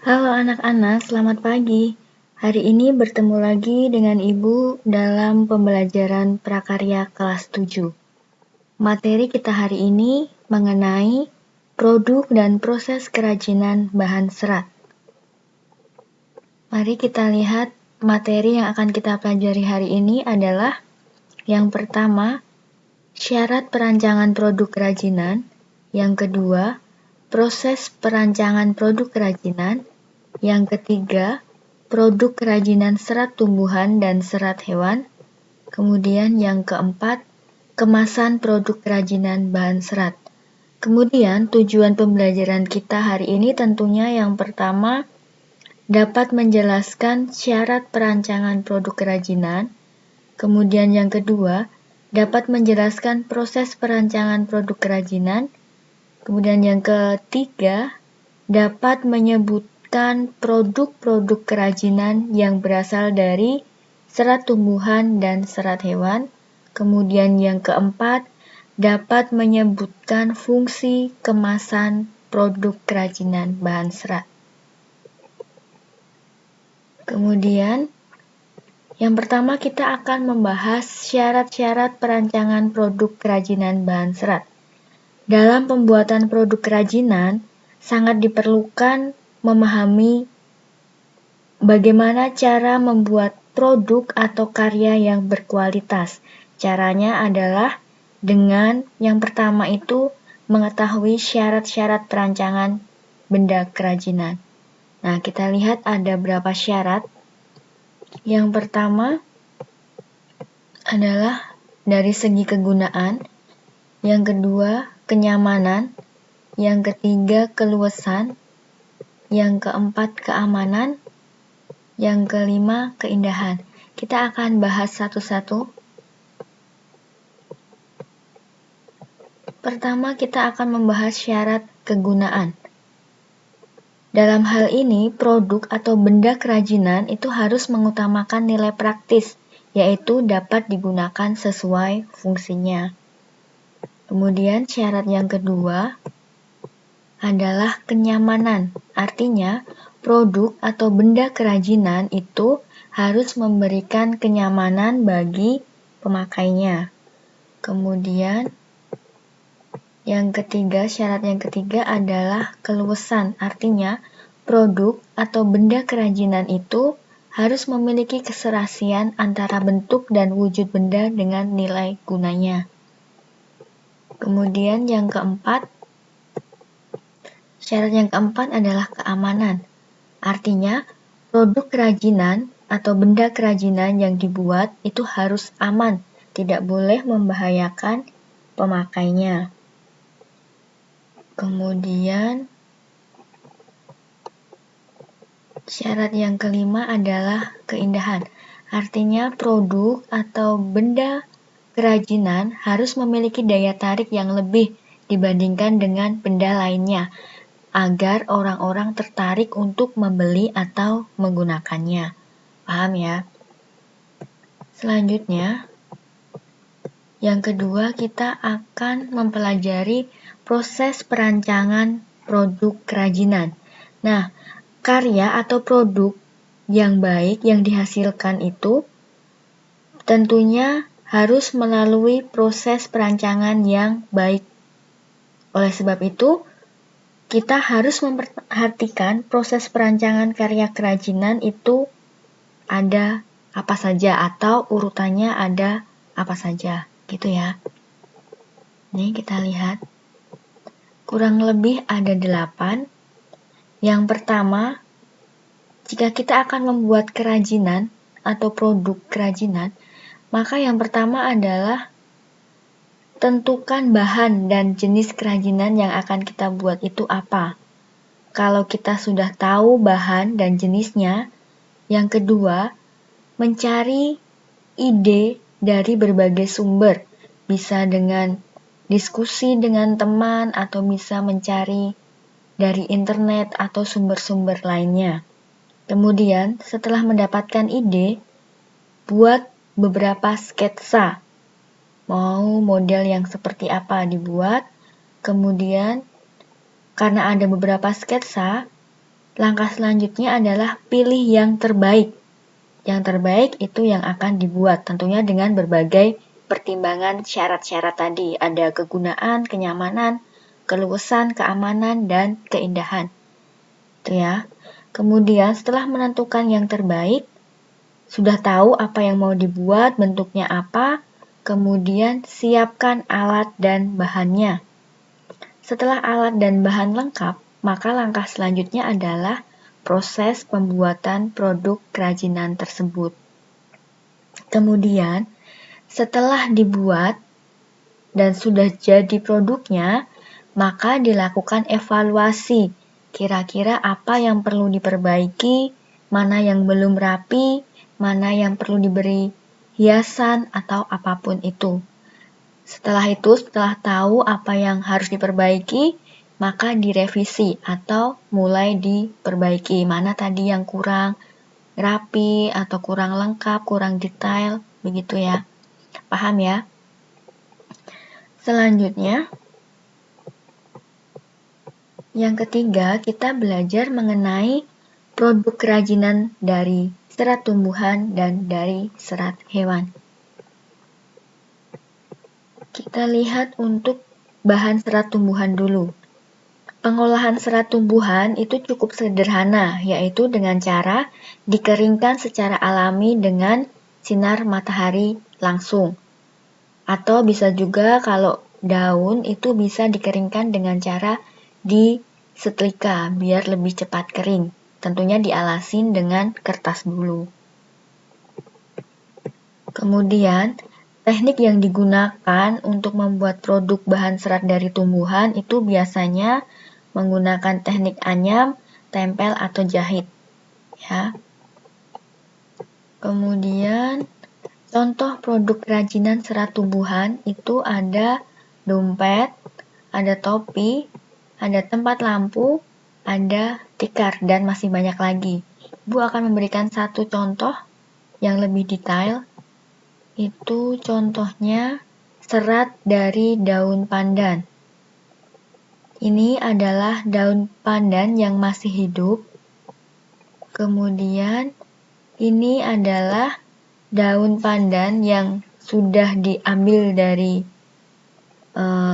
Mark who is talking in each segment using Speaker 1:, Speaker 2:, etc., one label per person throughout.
Speaker 1: Halo anak-anak, selamat pagi. Hari ini bertemu lagi dengan Ibu dalam pembelajaran prakarya kelas 7. Materi kita hari ini mengenai produk dan proses kerajinan bahan serat. Mari kita lihat materi yang akan kita pelajari hari ini adalah yang pertama, syarat perancangan produk kerajinan. Yang kedua, proses perancangan produk kerajinan. Yang ketiga, produk kerajinan serat tumbuhan dan serat hewan. Kemudian yang keempat, kemasan produk kerajinan bahan serat. Kemudian tujuan pembelajaran kita hari ini tentunya yang pertama, dapat menjelaskan syarat perancangan produk kerajinan. Kemudian yang kedua, dapat menjelaskan proses perancangan produk kerajinan. Kemudian yang ketiga, dapat menyebutkan produk-produk kerajinan yang berasal dari serat tumbuhan dan serat hewan. Kemudian yang keempat, dapat menyebutkan fungsi kemasan produk kerajinan bahan serat. Kemudian, yang pertama kita akan membahas syarat-syarat perancangan produk kerajinan bahan serat. Dalam pembuatan produk kerajinan, sangat diperlukan memahami bagaimana cara membuat produk atau karya yang berkualitas. Caranya adalah dengan yang pertama itu mengetahui syarat-syarat perancangan benda kerajinan. Nah, kita lihat ada berapa syarat. Yang pertama adalah dari segi kegunaan. Yang kedua, kenyamanan. Yang ketiga, keluasan. Yang keempat, keamanan. Yang kelima, keindahan. Kita akan bahas satu-satu. Pertama, kita akan membahas syarat kegunaan. Dalam hal ini, produk atau benda kerajinan itu harus mengutamakan nilai praktis, yaitu dapat digunakan sesuai fungsinya. Kemudian syarat yang kedua adalah kenyamanan. Artinya, produk atau benda kerajinan itu harus memberikan kenyamanan bagi pemakainya. Kemudian syarat yang ketiga adalah keluasan. Artinya, produk atau benda kerajinan itu harus memiliki keserasian antara bentuk dan wujud benda dengan nilai gunanya. Kemudian syarat yang keempat adalah keamanan. Artinya, produk kerajinan atau benda kerajinan yang dibuat itu harus aman, tidak boleh membahayakan pemakainya. Kemudian, syarat yang kelima adalah keindahan. Artinya, produk atau benda kerajinan harus memiliki daya tarik yang lebih dibandingkan dengan benda lainnya, agar orang-orang tertarik untuk membeli atau menggunakannya. Paham ya? Selanjutnya, yang kedua kita akan mempelajari proses perancangan produk kerajinan. Nah, karya atau produk yang baik yang dihasilkan itu tentunya harus melalui proses perancangan yang baik. Oleh sebab itu, kita harus memperhatikan proses perancangan karya kerajinan itu ada apa saja atau urutannya ada apa saja, gitu ya. Ini kita lihat. Kurang lebih ada 8. Yang pertama, jika kita akan membuat kerajinan atau produk kerajinan, maka yang pertama adalah tentukan bahan dan jenis kerajinan yang akan kita buat itu apa. Kalau kita sudah tahu bahan dan jenisnya, yang kedua, mencari ide dari berbagai sumber. Bisa dengan diskusi dengan teman atau bisa mencari dari internet atau sumber-sumber lainnya. Kemudian, setelah mendapatkan ide, buat beberapa sketsa. Mau model yang seperti apa dibuat. Kemudian, karena ada beberapa sketsa, langkah selanjutnya adalah pilih yang terbaik. Yang terbaik itu yang akan dibuat, tentunya dengan berbagai pertimbangan syarat-syarat tadi. Ada kegunaan, kenyamanan, keluasan, keamanan, dan keindahan. Itu ya. Kemudian setelah menentukan yang terbaik, sudah tahu apa yang mau dibuat, bentuknya apa, kemudian siapkan alat dan bahannya. Setelah alat dan bahan lengkap, maka langkah selanjutnya adalah proses pembuatan produk kerajinan tersebut. Kemudian, setelah dibuat dan sudah jadi produknya, maka dilakukan evaluasi. Kira-kira apa yang perlu diperbaiki, mana yang belum rapi, mana yang perlu diberi hiasan atau apapun itu. Setelah itu, setelah tahu apa yang harus diperbaiki, maka direvisi atau mulai diperbaiki. Mana tadi yang kurang rapi atau kurang lengkap, kurang detail, begitu ya. Paham ya? Selanjutnya, yang ketiga, kita belajar mengenai produk kerajinan dari serat tumbuhan dan dari serat hewan. Kita lihat untuk bahan serat tumbuhan dulu. Pengolahan serat tumbuhan itu cukup sederhana, yaitu dengan cara dikeringkan secara alami dengan sinar matahari langsung. Atau bisa juga kalau daun itu bisa dikeringkan dengan cara disetrika biar lebih cepat kering. Tentunya dialasin dengan kertas bulu. Kemudian, teknik yang digunakan untuk membuat produk bahan serat dari tumbuhan itu biasanya menggunakan teknik anyam, tempel, atau jahit. Ya. Kemudian, contoh produk kerajinan serat tumbuhan itu ada dompet, ada topi, ada tempat lampu, ada tikar, dan masih banyak lagi. Ibu akan memberikan satu contoh yang lebih detail. Itu contohnya serat dari daun pandan. Ini adalah daun pandan yang masih hidup. Kemudian ini adalah daun pandan yang sudah diambil dari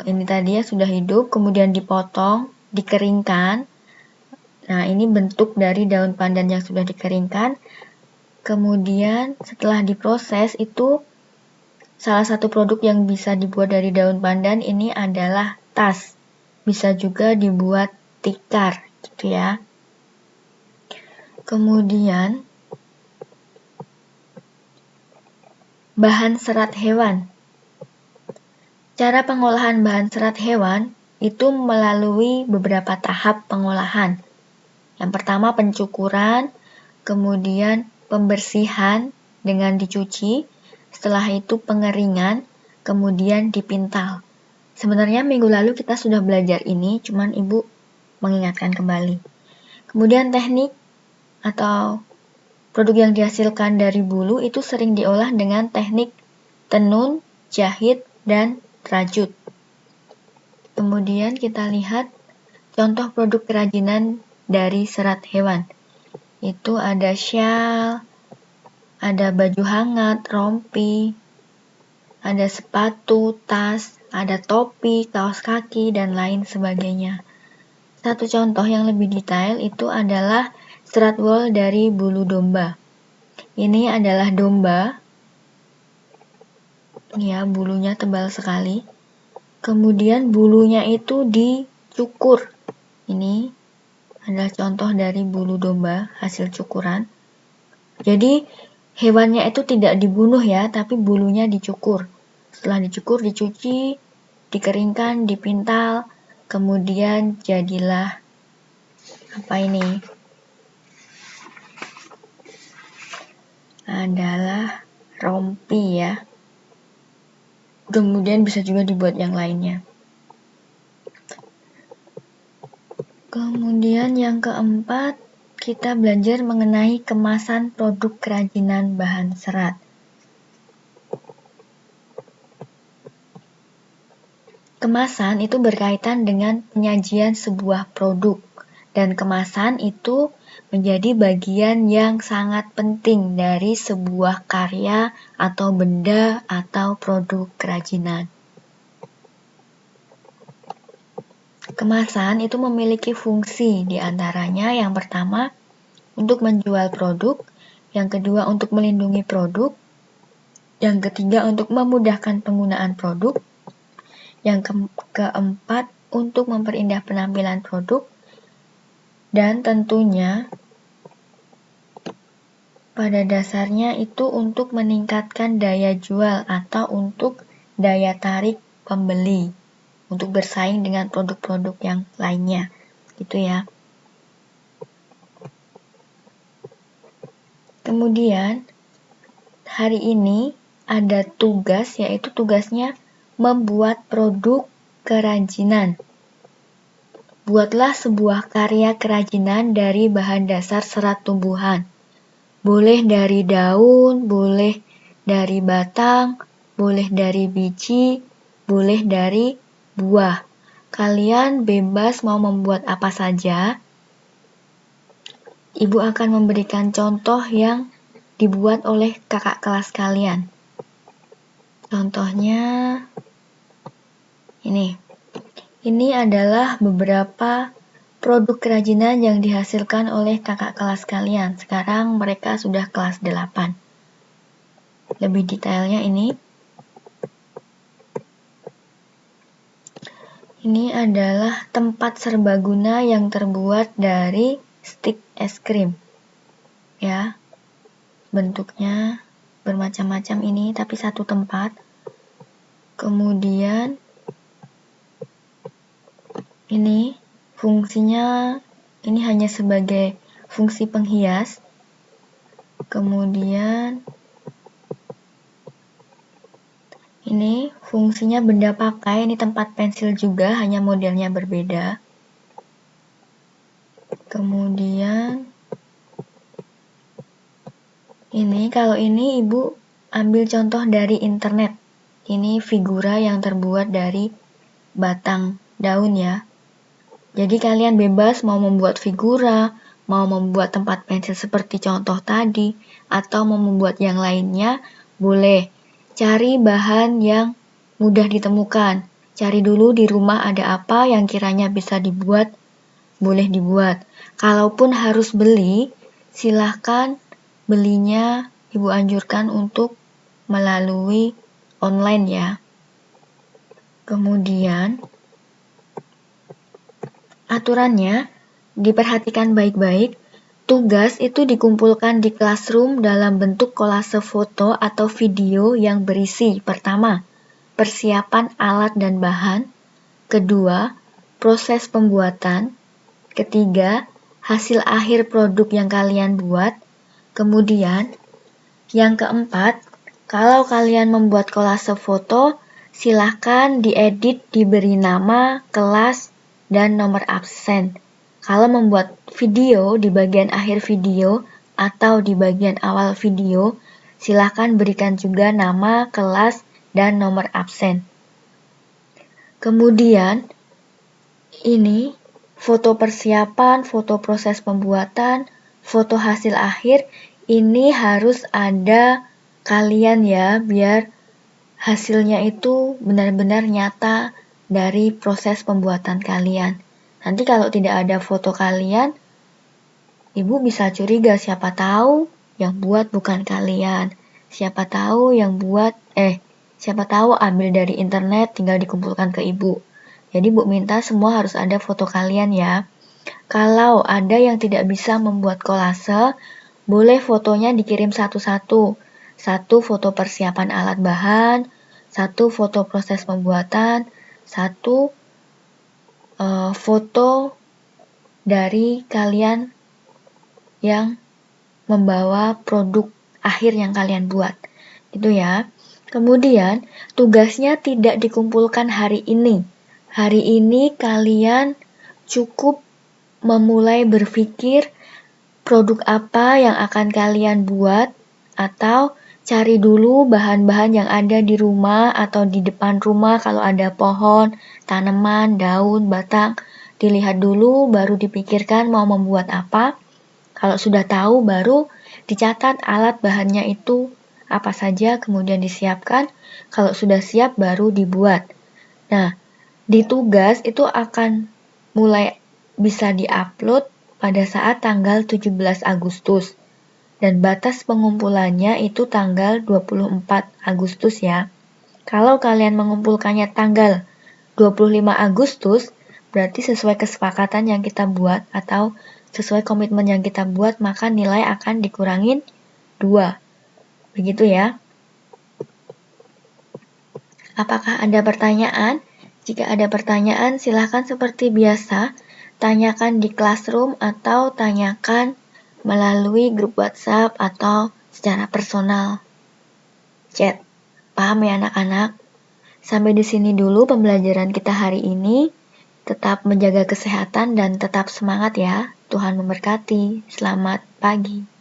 Speaker 1: ini tadi ya, sudah hidup, kemudian dipotong, dikeringkan. Nah, ini bentuk dari daun pandan yang sudah dikeringkan. Kemudian setelah diproses itu salah satu produk yang bisa dibuat dari daun pandan ini adalah tas. Bisa juga dibuat tikar, gitu ya. Kemudian, bahan serat hewan. Cara pengolahan bahan serat hewan itu melalui beberapa tahap pengolahan. Yang pertama pencukuran, kemudian pembersihan dengan dicuci, setelah itu pengeringan, kemudian dipintal. Sebenarnya minggu lalu kita sudah belajar ini, cuman Ibu mengingatkan kembali. Kemudian teknik atau produk yang dihasilkan dari bulu itu sering diolah dengan teknik tenun, jahit, dan rajut. Kemudian kita lihat contoh produk kerajinan dari serat hewan. Itu ada syal, ada baju hangat, rompi, ada sepatu, tas, ada topi, kaos kaki, dan lain sebagainya. Satu contoh yang lebih detail itu adalah serat wol dari bulu domba. Ini adalah domba. Ya, bulunya tebal sekali. Kemudian bulunya itu dicukur. Ini adalah contoh dari bulu domba hasil cukuran. Jadi hewannya itu tidak dibunuh ya, tapi bulunya dicukur. Setelah dicukur, dicuci, dikeringkan, dipintal, kemudian jadilah apa ini? Adalah rompi ya. Kemudian bisa juga dibuat yang lainnya. Kemudian yang keempat, kita belajar mengenai kemasan produk kerajinan bahan serat. Kemasan itu berkaitan dengan penyajian sebuah produk. Dan kemasan itu menjadi bagian yang sangat penting dari sebuah karya atau benda atau produk kerajinan. Kemasan itu memiliki fungsi, diantaranya yang pertama untuk menjual produk, yang kedua untuk melindungi produk, yang ketiga untuk memudahkan penggunaan produk, yang keempat untuk memperindah penampilan produk, dan tentunya pada dasarnya itu untuk meningkatkan daya jual atau untuk daya tarik pembeli untuk bersaing dengan produk-produk yang lainnya, gitu ya. Kemudian hari ini ada tugas, yaitu tugasnya membuat produk kerajinan. Buatlah sebuah karya kerajinan dari bahan dasar serat tumbuhan. Boleh dari daun, boleh dari batang, boleh dari biji, boleh dari buah. Kalian bebas mau membuat apa saja. Ibu akan memberikan contoh yang dibuat oleh kakak kelas kalian. Contohnya ini. Ini adalah beberapa produk kerajinan yang dihasilkan oleh kakak kelas kalian. Sekarang mereka sudah kelas 8. Lebih detailnya ini. Ini adalah tempat serbaguna yang terbuat dari stik es krim. Ya. Bentuknya bermacam-macam ini, tapi satu tempat. Kemudian ini fungsinya ini hanya sebagai fungsi penghias. Kemudian ini fungsinya benda pakai, ini tempat pensil juga, hanya modelnya berbeda. Kemudian ini, kalau ini Ibu ambil contoh dari internet. Ini figura yang terbuat dari batang daun ya. Jadi kalian bebas mau membuat figura, mau membuat tempat pensil seperti contoh tadi, atau mau membuat yang lainnya, boleh. Cari bahan yang mudah ditemukan. Cari dulu di rumah ada apa yang kiranya bisa dibuat, boleh dibuat. Kalaupun harus beli, silahkan belinya Ibu anjurkan untuk melalui online ya. Kemudian aturannya diperhatikan baik-baik. Tugas itu dikumpulkan di classroom dalam bentuk kolase foto atau video yang berisi pertama, persiapan alat dan bahan, kedua, proses pembuatan, ketiga, hasil akhir produk yang kalian buat, kemudian yang keempat, kalau kalian membuat kolase foto, silahkan diedit, diberi nama, kelas, dan nomor absen. Kalau membuat video di bagian akhir video atau di bagian awal video, silahkan berikan juga nama, kelas, dan nomor absen. Kemudian, ini foto persiapan, foto proses pembuatan, foto hasil akhir, ini harus ada kalian ya, biar hasilnya itu benar-benar nyata dari proses pembuatan kalian. Nanti kalau tidak ada foto kalian, Ibu bisa curiga siapa tahu yang buat bukan kalian. Siapa tahu ambil dari internet tinggal dikumpulkan ke Ibu. Jadi Bu minta semua harus ada foto kalian ya. Kalau ada yang tidak bisa membuat kolase, boleh fotonya dikirim satu-satu. Satu foto persiapan alat bahan, satu foto proses pembuatan, satu foto dari kalian yang membawa produk akhir yang kalian buat. Gitu ya. Kemudian, tugasnya tidak dikumpulkan hari ini. Hari ini kalian cukup memulai berpikir produk apa yang akan kalian buat, atau cari dulu bahan-bahan yang ada di rumah atau di depan rumah kalau ada pohon, tanaman, daun, batang. dilihat dulu, baru dipikirkan mau membuat apa. Kalau sudah tahu, baru dicatat alat bahannya itu apa saja, kemudian disiapkan. Kalau sudah siap, baru dibuat. Nah, di tugas itu akan mulai bisa diupload pada saat tanggal 17 Agustus. Dan batas pengumpulannya itu tanggal 24 Agustus ya. Kalau kalian mengumpulkannya tanggal 25 Agustus, berarti sesuai kesepakatan yang kita buat atau sesuai komitmen yang kita buat, maka nilai akan dikurangin 2. Begitu ya. Apakah ada pertanyaan? Jika ada pertanyaan, silahkan seperti biasa, tanyakan di classroom atau tanyakan melalui grup WhatsApp atau secara personal chat. Paham ya anak-anak? Sampai di sini dulu pembelajaran kita hari ini. Tetap menjaga kesehatan dan tetap semangat ya. Tuhan memberkati. Selamat pagi.